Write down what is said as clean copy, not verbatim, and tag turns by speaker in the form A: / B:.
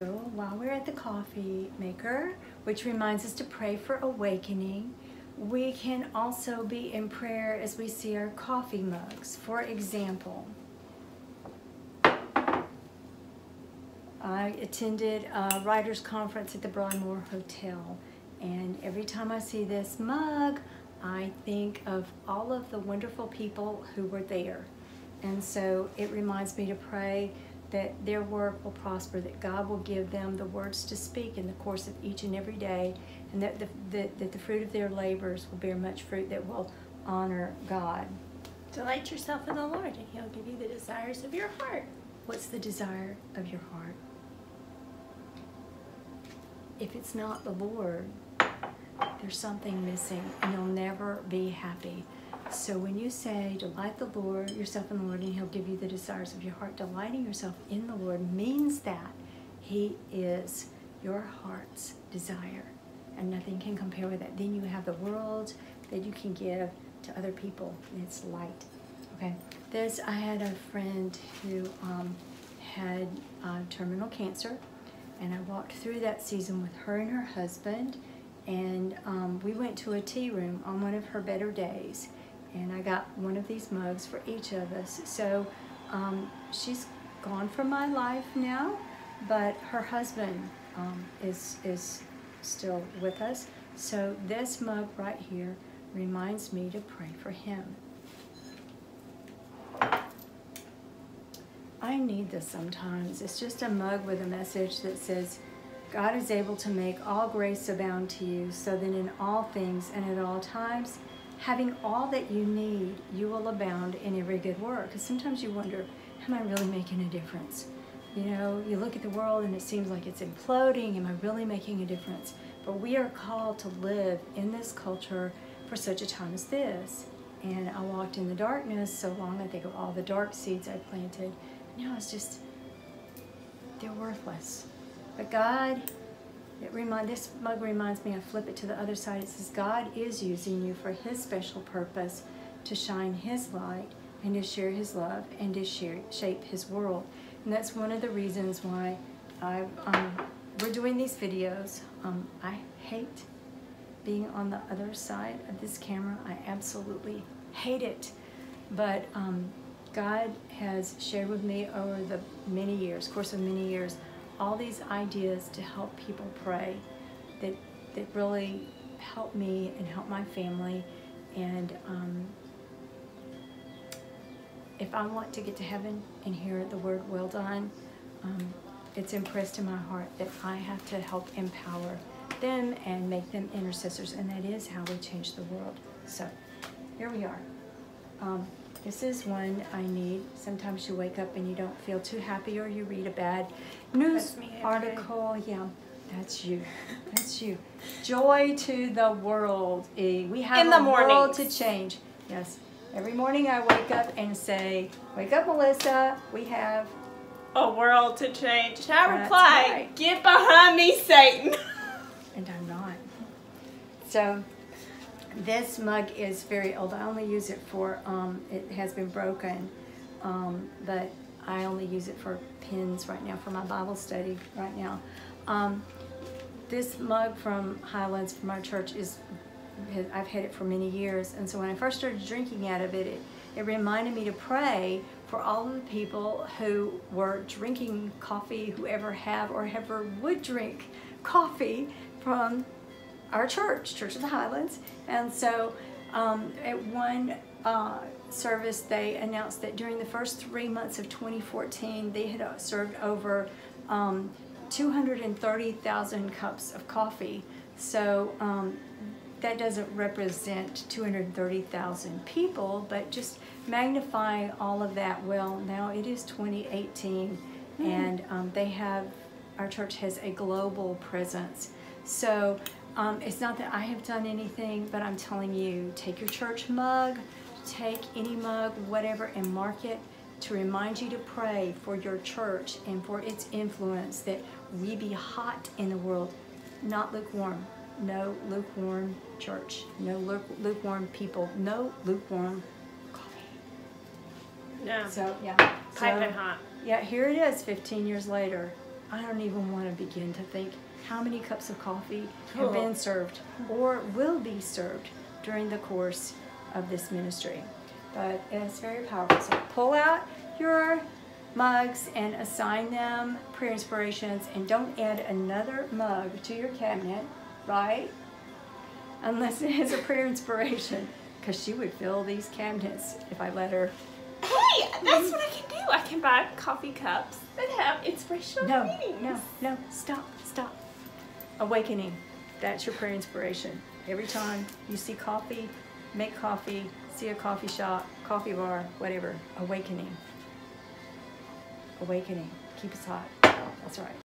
A: While we're at the coffee maker, which reminds us to pray for awakening, we can also be in prayer as we see our coffee mugs. For example, I attended a writers' conference at the Broadmoor Hotel, and every time I see this mug, I think of all of the wonderful people who were there. And so it reminds me to pray that their work will prosper, that God will give them the words to speak in the course of each and every day, and that the fruit of their labors will bear much fruit that will honor God.
B: Delight yourself in the Lord, and He'll give you the desires of your heart.
A: What's the desire of your heart? If it's not the Lord, there's something missing, and you'll never be happy. So when you say, delight the Lord, yourself in the Lord, and He'll give you the desires of your heart, delighting yourself in the Lord means that He is your heart's desire, and nothing can compare with that. Then you have the world that you can give to other people, and it's light. Okay. I had a friend who had terminal cancer, and I walked through that season with her and her husband, and we went to a tea room on one of her better days. And I got one of these mugs for each of us. So she's gone from my life now, but her husband is still with us. So this mug right here reminds me to pray for him. I need this sometimes. It's just a mug with a message that says, God is able to make all grace abound to you, so that in all things and at all times, having all that you need, you will abound in every good work. Because sometimes you wonder, am I really making a difference? You know, you look at the world and it seems like it's imploding. Am I really making a difference? But we are called to live in this culture for such a time as this. And I walked in the darkness so long, I think of all the dark seeds I planted. Now it's just, they're worthless. But God, this mug reminds me, I flip it to the other side, it says God is using you for His special purpose to shine His light and to share His love and to shape His world. And that's one of the reasons why we're doing these videos. I hate being on the other side of this camera. I absolutely hate it. But God has shared with me over the course of many years, all these ideas to help people pray that really help me and help my family. And if I want to get to heaven and hear the word well done, it's impressed in my heart that I have to help empower them and make them intercessors, and that is how we change the world. So here we are. This is one I need. Sometimes you wake up and you don't feel too happy, or you read a bad news article. Yeah, that's you. That's you. Joy to the world. We have a world to change. Yes. Every morning I wake up and say, wake up, Melissa. We have
B: a world to change. I reply, right. Get behind me, Satan.
A: And I'm not. So this mug is very old. I only use it for, it has been broken, but I only use it for pens right now, for my Bible study right now. This mug from Highlands, from our church, I've had it for many years. And so when I first started drinking out of it, it reminded me to pray for all of the people who were drinking coffee, who ever have or ever would drink coffee from our church of the Highlands. And so at one service, they announced that during the first 3 months of 2014, they had served over 230,000 cups of coffee. So that doesn't represent 230,000 people, but just magnifying all of that. Well, now it is 2018, and our church has a global presence. So it's not that I have done anything, but I'm telling you, take your church mug, take any mug, whatever, and mark it to remind you to pray for your church and for its influence, that we be hot in the world, not lukewarm. No lukewarm church, no lukewarm people, no lukewarm coffee.
B: No.
A: So, yeah.
B: Piping hot.
A: Yeah, here it is 15 years later. I don't even want to begin to think how many cups of coffee have been served or will be served during the course of this ministry. But it's very powerful. So pull out your mugs and assign them prayer inspirations, and don't add another mug to your cabinet, right? Unless it has a prayer inspiration, because she would fill these cabinets if I let her.
B: Hey, that's what I can do. I can buy coffee cups that have inspirational meanings.
A: No, stop. Awakening, that's your prayer inspiration. Every time you see coffee, make coffee, see a coffee shop, coffee bar, whatever, awakening. Keep us hot. That's right.